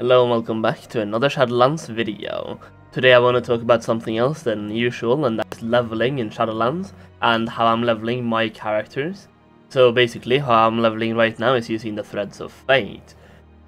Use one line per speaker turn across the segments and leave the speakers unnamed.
Hello and welcome back to another Shadowlands video. Today I want to talk about something else than usual, and that's leveling in Shadowlands and how I'm leveling my characters. So basically how I'm leveling right now is using the Threads of Fate.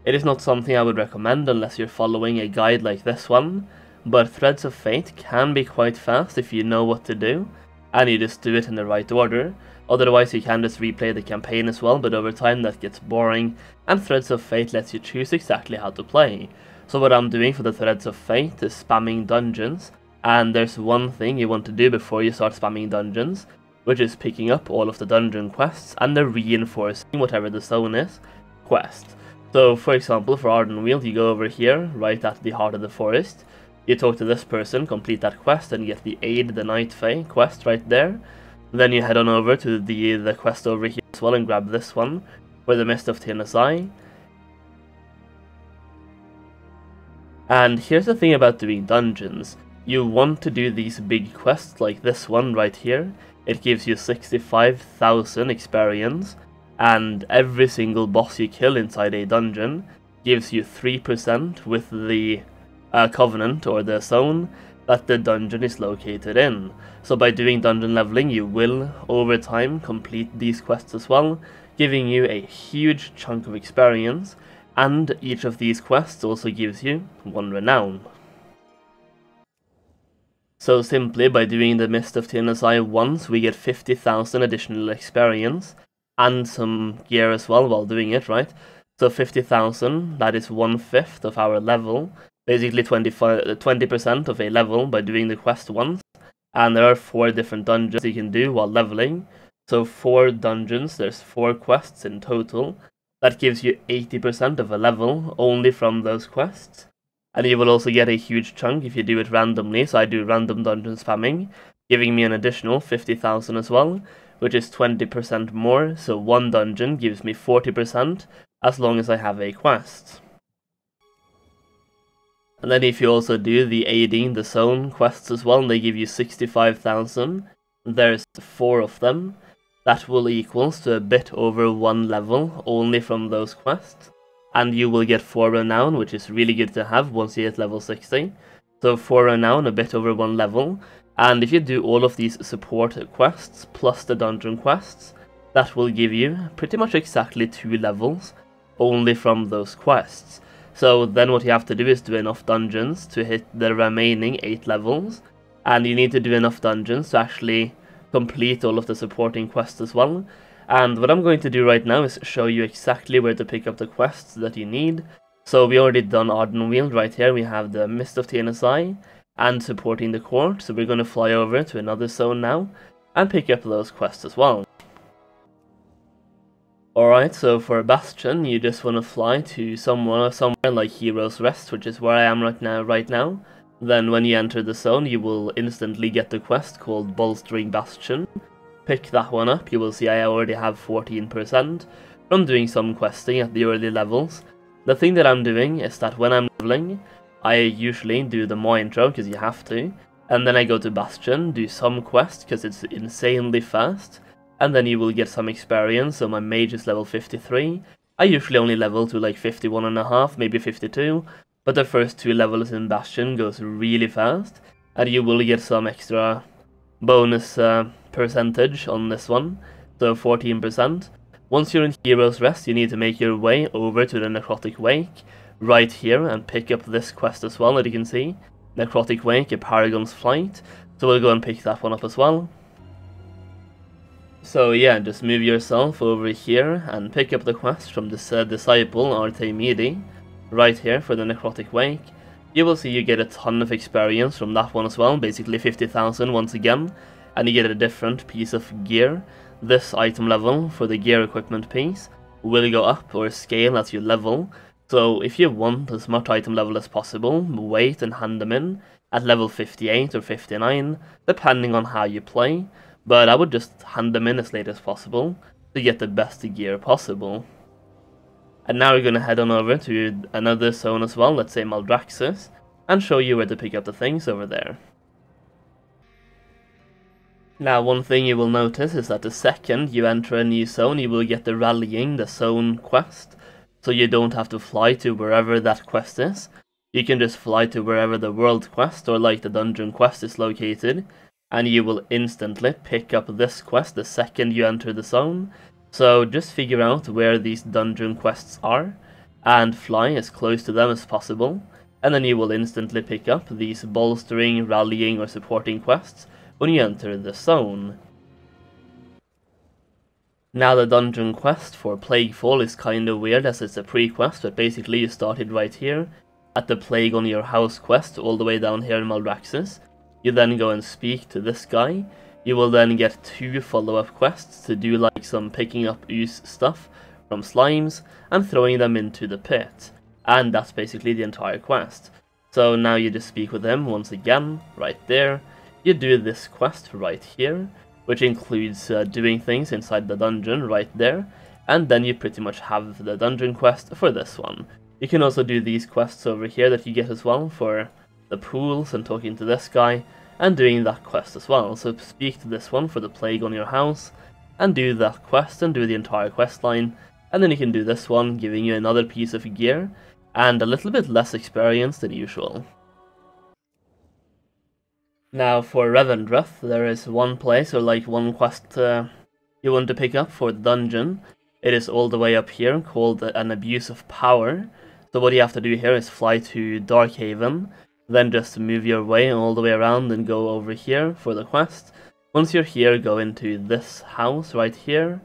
It is not something I would recommend unless you're following a guide like this one, but Threads of Fate can be quite fast if you know what to do, and you just do it in the right order. Otherwise you can just replay the campaign as well, but over time that gets boring, and Threads of Fate lets you choose exactly how to play. So what I'm doing for the Threads of Fate is spamming dungeons, and there's one thing you want to do before you start spamming dungeons, which is picking up all of the dungeon quests and the reinforcing whatever the zone is quest. So for example, for Ardenweald you go over here, right at the heart of the forest, you talk to this person, complete that quest, and get the Aid the Night Fae quest right there. Then you head on over to the quest over here as well and grab this one for the Mist of Tirnasai. And here's the thing about doing dungeons. You want to do these big quests like this one right here. It gives you 65,000 experience, and every single boss you kill inside a dungeon gives you 3% with the covenant or the zone that the dungeon is located in. So by doing dungeon leveling you will over time complete these quests as well, giving you a huge chunk of experience, and each of these quests also gives you 1 renown. So simply by doing the Mist of Tirnasai once we get 50,000 additional experience and some gear as well while doing it, right? So 50,000, that is 1/5 of our level. Basically 20% of a level by doing the quest once, and there are 4 different dungeons you can do while leveling. So 4 dungeons, there's 4 quests in total. That gives you 80% of a level only from those quests. And you will also get a huge chunk if you do it randomly, so I do random dungeon spamming, giving me an additional 50,000 as well, which is 20% more, so 1 dungeon gives me 40% as long as I have a quest. And then if you also do the aiding the zone quests as well, they give you 65,000. There's 4 of them. That will equals to a bit over 1 level only from those quests. And you will get 4 renown, which is really good to have once you hit level 60. So 4 renown, a bit over 1 level. And if you do all of these support quests plus the dungeon quests, that will give you pretty much exactly 2 levels only from those quests. So then what you have to do is do enough dungeons to hit the remaining 8 levels, and you need to do enough dungeons to actually complete all of the supporting quests as well. And what I'm going to do right now is show you exactly where to pick up the quests that you need. So we already done Ardenweald right here, we have the Mist of Tirnasai and supporting the court, so we're going to fly over to another zone now and pick up those quests as well. Alright, so for Bastion, you just want to fly to somewhere like Hero's Rest, which is where I am right now. Then when you enter the zone, you will instantly get the quest called Bolstering Bastion. Pick that one up, you will see I already have 14% from doing some questing at the early levels. The thing that I'm doing is that when I'm leveling, I usually do the Maw intro, because you have to, and then I go to Bastion, do some quest, because it's insanely fast, and then you will get some experience. So my mage is level 53. I usually only level to like 51.5, maybe 52, but the first 2 levels in Bastion goes really fast, and you will get some extra bonus percentage on this one, so 14%. Once you're in Hero's Rest, you need to make your way over to the Necrotic Wake right here and pick up this quest as well, as you can see. Necrotic Wake, a Paragon's Flight, so we'll go and pick that one up as well. So yeah, just move yourself over here and pick up the quest from this disciple, Artemidi, right here for the Necrotic Wake. You will see you get a ton of experience from that one as well, basically 50,000 once again, and you get a different piece of gear. This item level for the gear equipment piece will go up or scale as you level, so if you want as much item level as possible, wait and hand them in at level 58 or 59, depending on how you play. But I would just hand them in as late as possible to get the best gear possible. And now we're going to head on over to another zone as well, let's say Maldraxxus, and show you where to pick up the things over there. Now one thing you will notice is that the second you enter a new zone, you will get the Rallying the Zone quest. so you don't have to fly to wherever that quest is. You can just fly to wherever the world quest or like the dungeon quest is located, and you will instantly pick up this quest the second you enter the zone. So just figure out where these dungeon quests are, and fly as close to them as possible, and then you will instantly pick up these bolstering, rallying or supporting quests when you enter the zone. Now the dungeon quest for Plaguefall is kinda weird as it's a pre-quest, but basically you started right here at the Plague on Your House quest all the way down here in Maldraxxus. You then go and speak to this guy. You will then get 2 follow-up quests to do like some picking up ooze stuff from slimes and throwing them into the pit. And that's basically the entire quest. So now you just speak with him once again, right there. You do this quest right here, which includes doing things inside the dungeon right there, and then you pretty much have the dungeon quest for this one. You can also do these quests over here that you get as well for the pools and talking to this guy, and doing that quest as well. So speak to this one for the Plague on Your House, and do that quest and do the entire quest line, and then you can do this one, giving you another piece of gear, and a little bit less experience than usual. Now for Revendreth, there is one place or like one quest you want to pick up for the dungeon. It is all the way up here, called an Abuse of Power. So what you have to do here is fly to Darkhaven, then just move your way all the way around and go over here for the quest. Once you're here, go into this house right here,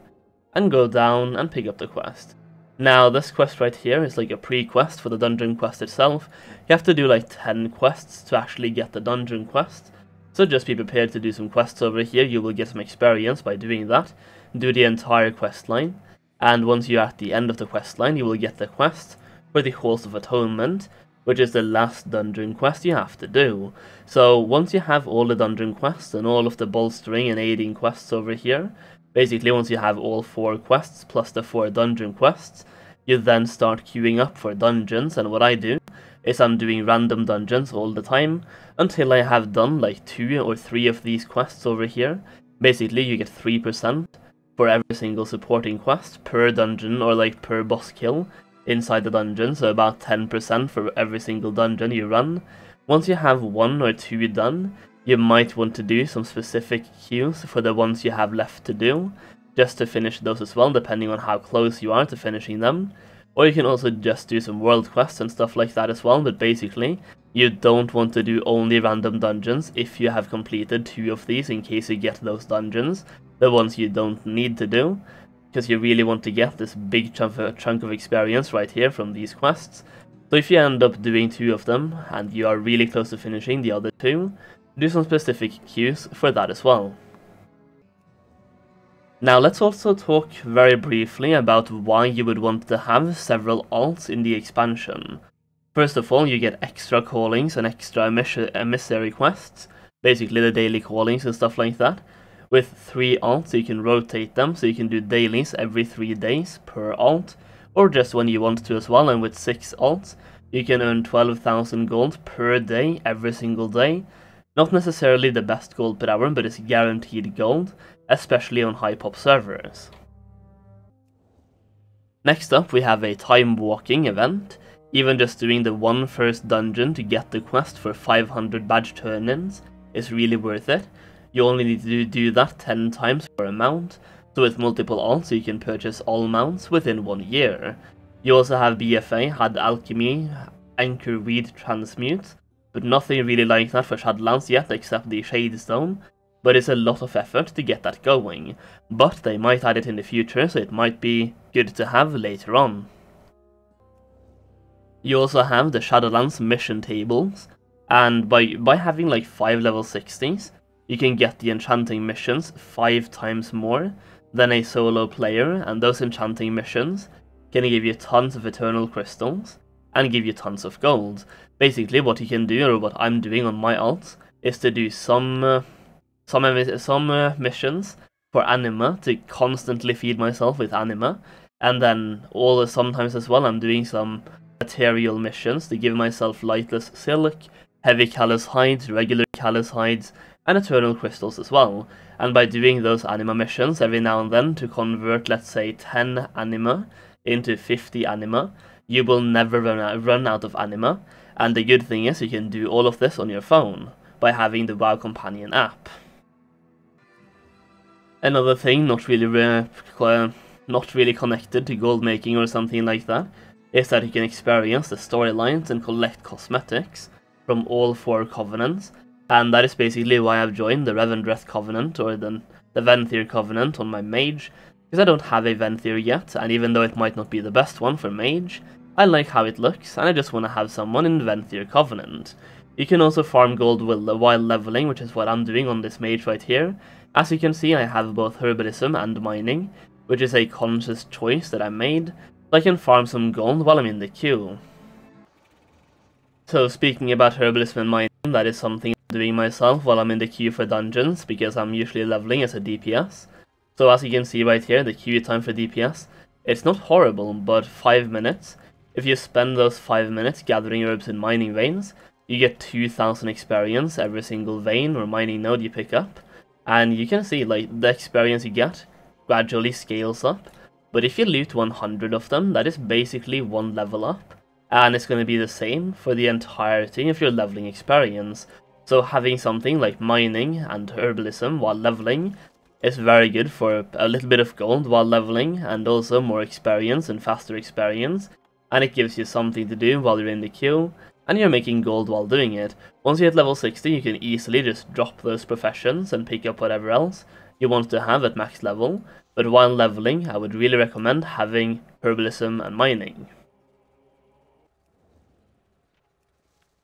and go down and pick up the quest. Now this quest right here is like a pre-quest for the dungeon quest itself. You have to do like 10 quests to actually get the dungeon quest. So just be prepared to do some quests over here. You will get some experience by doing that. Do the entire quest line, and once you're at the end of the quest line, you will get the quest for the Halls of Atonement, which is the last dungeon quest you have to do. So once you have all the dungeon quests and all of the bolstering and aiding quests over here, basically once you have all 4 quests plus the 4 dungeon quests, you then start queuing up for dungeons, and what I do is I'm doing random dungeons all the time until I have done like 2 or 3 of these quests over here. Basically you get 3% for every single supporting quest per dungeon or like per boss kill inside the dungeon, so about 10% for every single dungeon you run. Once you have 1 or 2 done, you might want to do some specific queues for the ones you have left to do, just to finish those as well, depending on how close you are to finishing them. Or you can also just do some world quests and stuff like that as well, but basically, you don't want to do only random dungeons if you have completed 2 of these in case you get those dungeons, the ones you don't need to do, because you really want to get this big chunk of experience right here from these quests. So if you end up doing 2 of them, and you are really close to finishing the other 2, do some specific queues for that as well. Now let's also talk very briefly about why you would want to have several alts in the expansion. First of all, you get extra callings and extra emissary quests, basically the daily callings and stuff like that. With 3 alts you can rotate them, so you can do dailies every 3 days per alt, or just when you want to as well, and with 6 alts you can earn 12,000 gold per day every single day. Not necessarily the best gold per hour, but it's guaranteed gold, especially on high pop servers. Next up we have a time walking event. Even just doing the one first dungeon to get the quest for 500 badge turn-ins is really worth it. You only need to do that 10 times for a mount, so with multiple alts you can purchase all mounts within 1 year. You also have BFA, Had Alchemy, Anchor Weed Transmute, but nothing really like that for Shadowlands yet except the Shadestone, but it's a lot of effort to get that going. But they might add it in the future, so it might be good to have later on. You also have the Shadowlands mission tables, and by having like 5 level 60s, you can get the enchanting missions 5 times more than a solo player, and those enchanting missions can give you tons of eternal crystals and give you tons of gold. Basically what you can do, or what I'm doing on my alts, is to do some missions for anima to constantly feed myself with anima, and then sometimes as well I'm doing some material missions to give myself lightless silk, heavy callous hides, regular callous hides, and eternal crystals as well. And by doing those anima missions every now and then to convert, let's say, 10 anima into 50 anima, you will never run out of anima, and the good thing is you can do all of this on your phone by having the WoW Companion app. Another thing not really connected to gold making or something like that is that you can experience the storylines and collect cosmetics from all 4 covenants, and that is basically why I've joined the Revendreth Covenant or the Venthyr Covenant on my mage, because I don't have a Venthyr yet, and even though it might not be the best one for mage, I like how it looks and I just want to have someone in the Venthyr Covenant. You can also farm gold while leveling, which is what I'm doing on this mage right here. As you can see, I have both Herbalism and Mining, which is a conscious choice that I made, so I can farm some gold while I'm in the queue. So speaking about Herbalism and Mining, that is something I'm doing myself while I'm in the queue for dungeons, because I'm usually leveling as a DPS. So as you can see right here, the queue time for DPS, it's not horrible, but 5 minutes. If you spend those 5 minutes gathering herbs in mining veins, you get 2000 experience every single vein or mining node you pick up. And you can see like the experience you get gradually scales up. But if you loot 100 of them, that is basically 1 level up. And it's going to be the same for the entirety of your leveling experience. So having something like mining and herbalism while leveling is very good for a little bit of gold while leveling, and also more experience and faster experience. And it gives you something to do while you're in the queue, and you're making gold while doing it. Once you hit level 60, you can easily just drop those professions and pick up whatever else you want to have at max level. But while leveling, I would really recommend having herbalism and mining.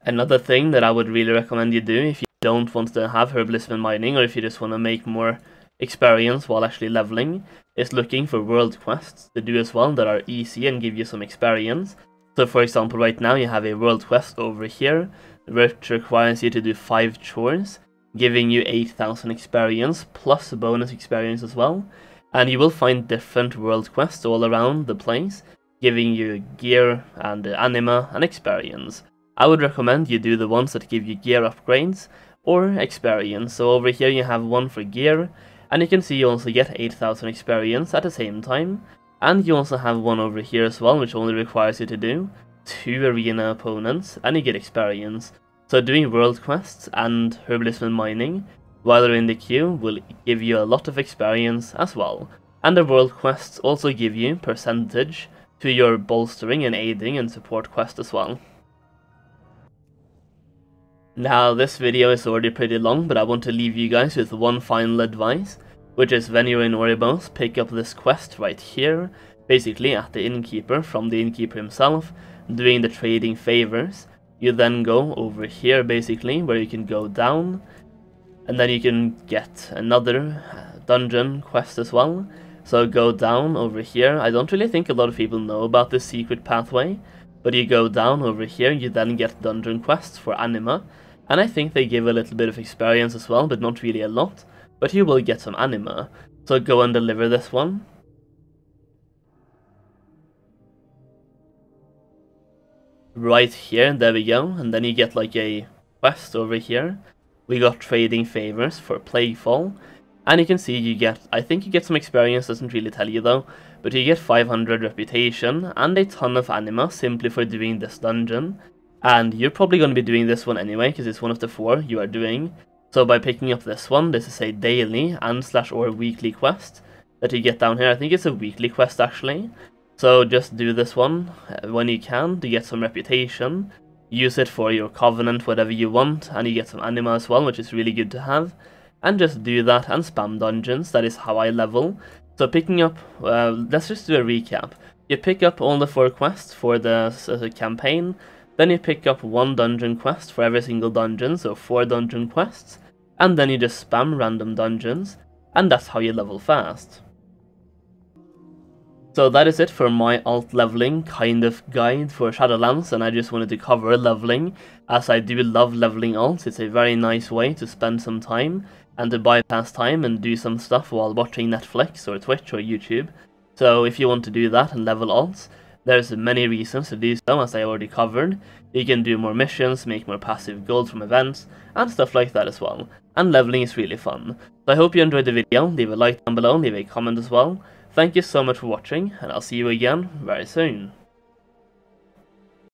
Another thing that I would really recommend you do if you don't want to have herbalism and mining, or if you just want to make more experience while actually leveling, is looking for world quests to do as well that are easy and give you some experience. So for example, right now you have a world quest over here which requires you to do 5 chores, giving you 8000 experience plus bonus experience as well. And you will find different world quests all around the place, giving you gear and anima and experience. I would recommend you do the ones that give you gear upgrades or experience. So over here you have one for gear, and you can see you also get 8000 experience at the same time. And you also have one over here as well, which only requires you to do 2 arena opponents, and you get experience. So doing world quests and herbalism and mining while you're in the queue will give you a lot of experience as well. And the world quests also give you percentage to your bolstering and aiding and support quest as well. Now this video is already pretty long, but I want to leave you guys with one final advice, which is when you're in Oribos, pick up this quest right here, basically at the innkeeper, from the innkeeper himself, doing the trading favors. You then go over here basically, where you can go down, and then you can get another dungeon quest as well. So go down over here. I don't really think a lot of people know about this secret pathway, but you go down over here, you then get dungeon quests for anima, and I think they give a little bit of experience as well, but not really a lot, but you will get some anima. So go and deliver this one. Right here, there we go, and then you get like a quest over here. We got trading favors for Plaguefall, and you can see you get, I think you get some experience, doesn't really tell you though, but you get 500 reputation and a ton of anima simply for doing this dungeon. And you're probably going to be doing this one anyway, because it's one of the 4 you are doing. So by picking up this one, this is a daily and /or weekly quest that you get down here. I think it's a weekly quest actually. So just do this one when you can to get some reputation. Use it for your covenant, whatever you want, and you get some anima as well, which is really good to have. And just do that and spam dungeons. That is how I level. So picking up, let's just do a recap. You pick up all the 4 quests for the campaign. Then you pick up 1 dungeon quest for every single dungeon, so 4 dungeon quests, and then you just spam random dungeons, and that's how you level fast. So that is it for my alt leveling kind of guide for Shadowlands, and I just wanted to cover leveling, as I do love leveling alts. It's a very nice way to spend some time, and to bypass time and do some stuff while watching Netflix or Twitch or YouTube. So if you want to do that and level alts, there's many reasons to do so, as I already covered. You can do more missions, make more passive gold from events, and stuff like that as well. And leveling is really fun. So I hope you enjoyed the video. Leave a like down below, leave a comment as well. Thank you so much for watching, and I'll see you again very soon.